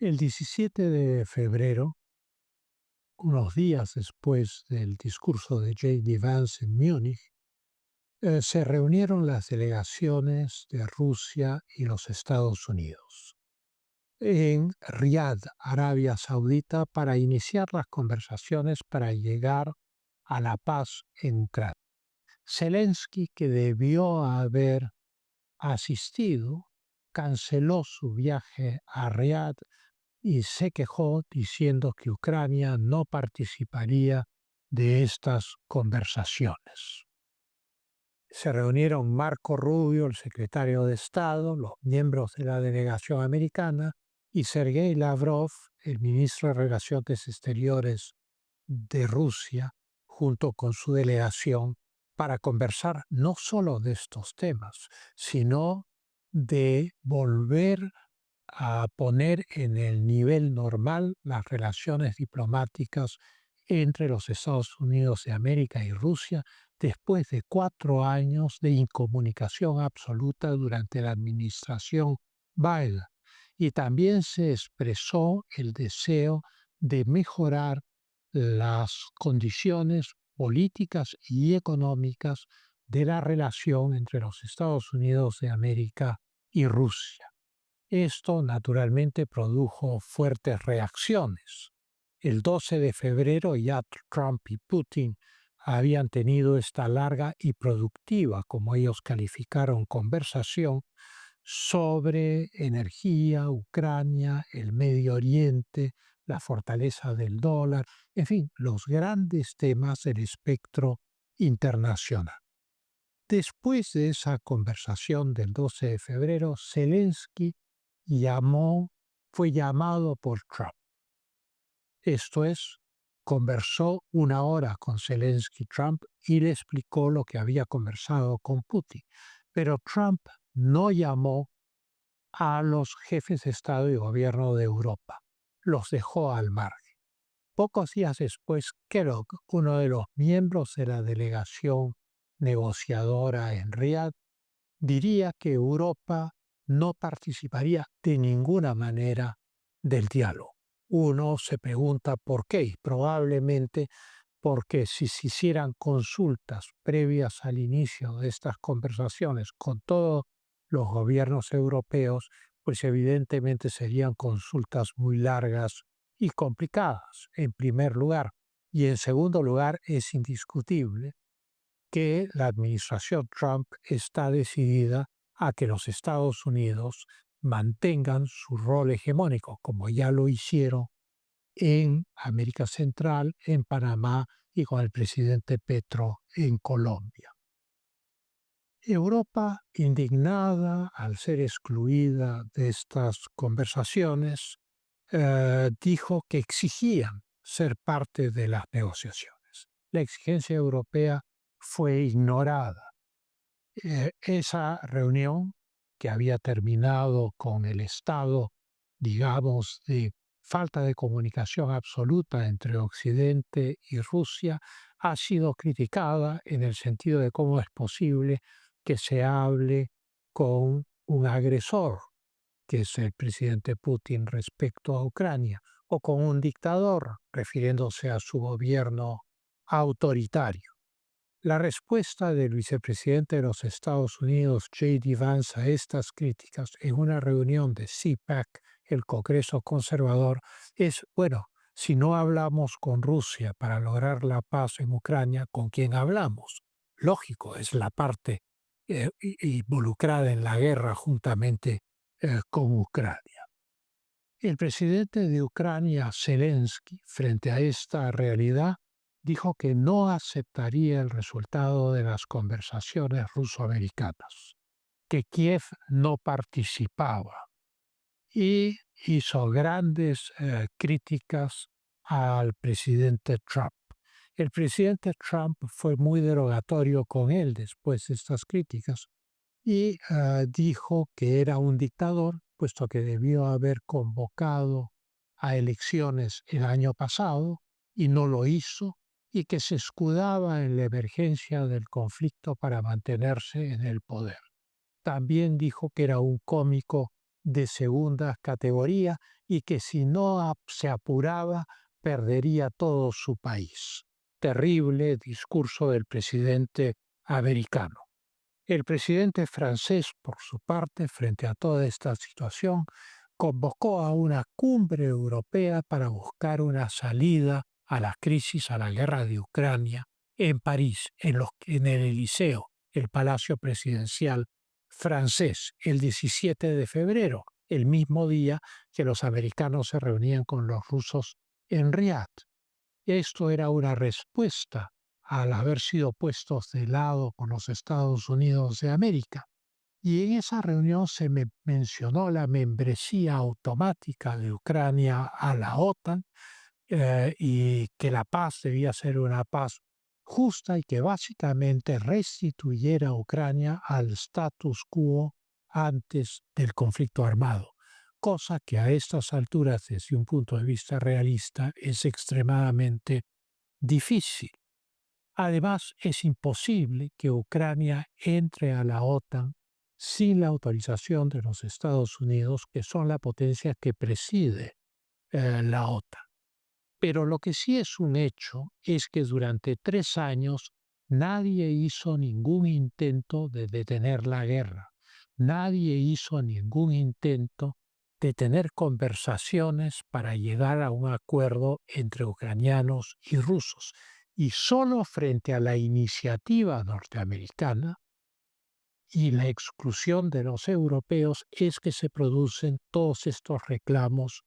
El 17 de febrero, unos días después del discurso de J.D. Vance en Múnich, se reunieron las delegaciones de Rusia y los Estados Unidos en Riad, Arabia Saudita, para iniciar las conversaciones para llegar a la paz en Ucrania. Zelensky, que debió haber asistido, canceló su viaje a Riad y se quejó diciendo que Ucrania no participaría de estas conversaciones. Se reunieron Marco Rubio, el secretario de Estado, los miembros de la delegación americana y Sergei Lavrov, el ministro de Relaciones Exteriores de Rusia, junto con su delegación, para conversar no solo de estos temas, sino de volver a poner en el nivel normal las relaciones diplomáticas entre los Estados Unidos de América y Rusia después de 4 años de incomunicación absoluta durante la administración Biden. Y también se expresó el deseo de mejorar las condiciones políticas y económicas de la relación entre los Estados Unidos de América y Rusia. Esto naturalmente produjo fuertes reacciones. El 12 de febrero ya Trump y Putin habían tenido esta larga y productiva, como ellos calificaron, conversación sobre energía, Ucrania, el Medio Oriente, la fortaleza del dólar, en fin, los grandes temas del espectro internacional. Después de esa conversación del 12 de febrero, Zelensky fue llamado por Trump. Esto es, conversó 1 hora con Zelensky Trump y le explicó lo que había conversado con Putin. Pero Trump no llamó a los jefes de Estado y Gobierno de Europa. Los dejó al margen. Pocos días después, Kellogg, uno de los miembros de la delegación negociadora en Riad, diría que Europa no participaría de ninguna manera del diálogo. Uno se pregunta por qué, y probablemente porque si se hicieran consultas previas al inicio de estas conversaciones con todos los gobiernos europeos, pues evidentemente serían consultas muy largas y complicadas, en primer lugar. Y en segundo lugar, es indiscutible que la administración Trump está decidida a que los Estados Unidos mantengan su rol hegemónico, como ya lo hicieron en América Central, en Panamá y con el presidente Petro en Colombia. Europa, indignada al ser excluida de estas conversaciones, dijo que exigían ser parte de las negociaciones. La exigencia europea fue ignorada. Esa reunión, que había terminado con el estado, digamos, de falta de comunicación absoluta entre Occidente y Rusia, ha sido criticada en el sentido de cómo es posible que se hable con un agresor, que es el presidente Putin respecto a Ucrania, o con un dictador, refiriéndose a su gobierno autoritario. La respuesta del vicepresidente de los Estados Unidos, J.D. Vance, a estas críticas en una reunión de CPAC, el Congreso Conservador, es, bueno, si no hablamos con Rusia para lograr la paz en Ucrania, ¿con quién hablamos? Lógico, es la parte involucrada en la guerra juntamente con Ucrania. El presidente de Ucrania, Zelensky, frente a esta realidad, dijo que no aceptaría el resultado de las conversaciones ruso-americanas, que Kiev no participaba y hizo grandes críticas al presidente Trump. El presidente Trump fue muy derogatorio con él después de estas críticas y dijo que era un dictador, puesto que debió haber convocado a elecciones el año pasado y no lo hizo, y que se escudaba en la emergencia del conflicto para mantenerse en el poder. También dijo que era un cómico de segunda categoría y que si no se apuraba perdería todo su país. Terrible discurso del presidente americano. El presidente francés, por su parte, frente a toda esta situación, convocó a una cumbre europea para buscar una salida a la crisis, a la guerra de Ucrania, en París, en el Elíseo, el Palacio Presidencial francés, el 17 de febrero, el mismo día que los americanos se reunían con los rusos en Riad. Esto era una respuesta al haber sido puestos de lado con los Estados Unidos de América. Y en esa reunión se mencionó la membresía automática de Ucrania a la OTAN, y que la paz debía ser una paz justa y que básicamente restituyera a Ucrania al status quo antes del conflicto armado, cosa que a estas alturas, desde un punto de vista realista, es extremadamente difícil. Además, es imposible que Ucrania entre a la OTAN sin la autorización de los Estados Unidos, que son la potencia que preside la OTAN. Pero lo que sí es un hecho es que durante 3 años nadie hizo ningún intento de detener la guerra. Nadie hizo ningún intento de tener conversaciones para llegar a un acuerdo entre ucranianos y rusos. Y solo frente a la iniciativa norteamericana y la exclusión de los europeos es que se producen todos estos reclamos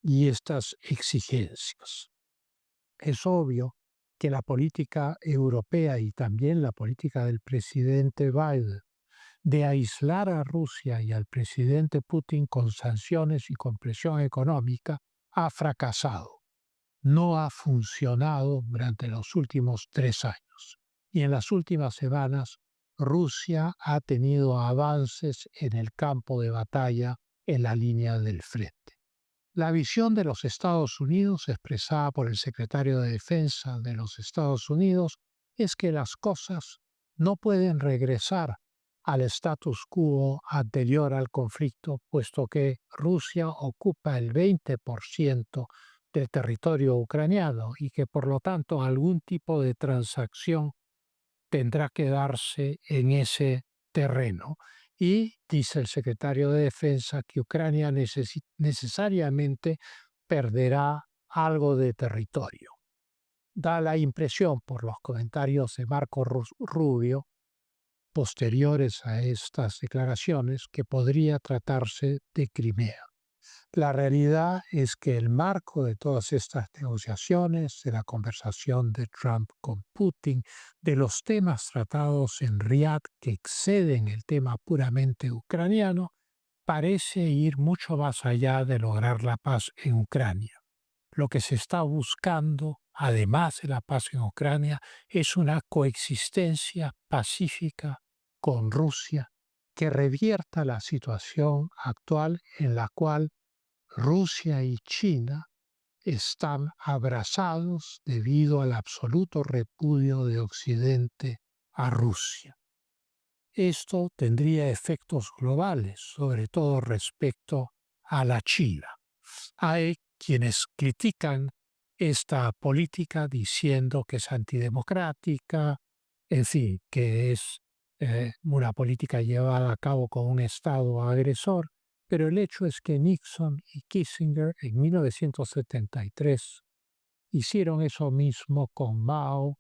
y estas exigencias. Es obvio que la política europea y también la política del presidente Biden de aislar a Rusia y al presidente Putin con sanciones y con presión económica ha fracasado. No ha funcionado durante los últimos 3 años. Y en las últimas semanas, Rusia ha tenido avances en el campo de batalla en la línea del frente. La visión de los Estados Unidos, expresada por el secretario de Defensa de los Estados Unidos, es que las cosas no pueden regresar al status quo anterior al conflicto, puesto que Rusia ocupa el 20% del territorio ucraniano y que por lo tanto algún tipo de transacción tendrá que darse en ese terreno. Y dice el secretario de Defensa que Ucrania necesariamente perderá algo de territorio. Da la impresión, por los comentarios de Marco Rubio, posteriores a estas declaraciones, que podría tratarse de Crimea. La realidad es que el marco de todas estas negociaciones, de la conversación de Trump con Putin, de los temas tratados en Riad que exceden el tema puramente ucraniano, parece ir mucho más allá de lograr la paz en Ucrania. Lo que se está buscando, además de la paz en Ucrania, es una coexistencia pacífica con Rusia que revierta la situación actual en la cual Rusia y China están abrazados debido al absoluto repudio de Occidente a Rusia. Esto tendría efectos globales, sobre todo respecto a la China. Hay quienes critican esta política diciendo que es antidemocrática, en fin, que es una política llevada a cabo con un Estado agresor, pero el hecho es que Nixon y Kissinger en 1973 hicieron eso mismo con Mao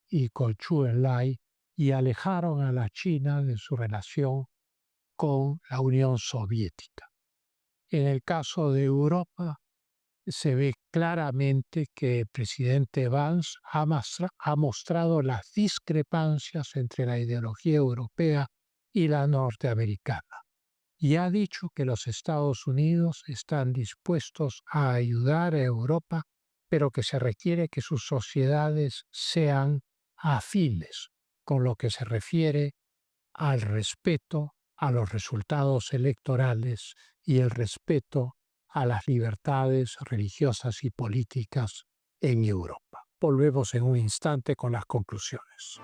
y con Zhou Enlai y alejaron a la China de su relación con la Unión Soviética. En el caso de Europa, se ve claramente que el presidente Vance ha mostrado las discrepancias entre la ideología europea y la norteamericana. Y ha dicho que los Estados Unidos están dispuestos a ayudar a Europa, pero que se requiere que sus sociedades sean afines con lo que se refiere al respeto a los resultados electorales y el respeto a las libertades religiosas y políticas en Europa. Volvemos en un instante con las conclusiones.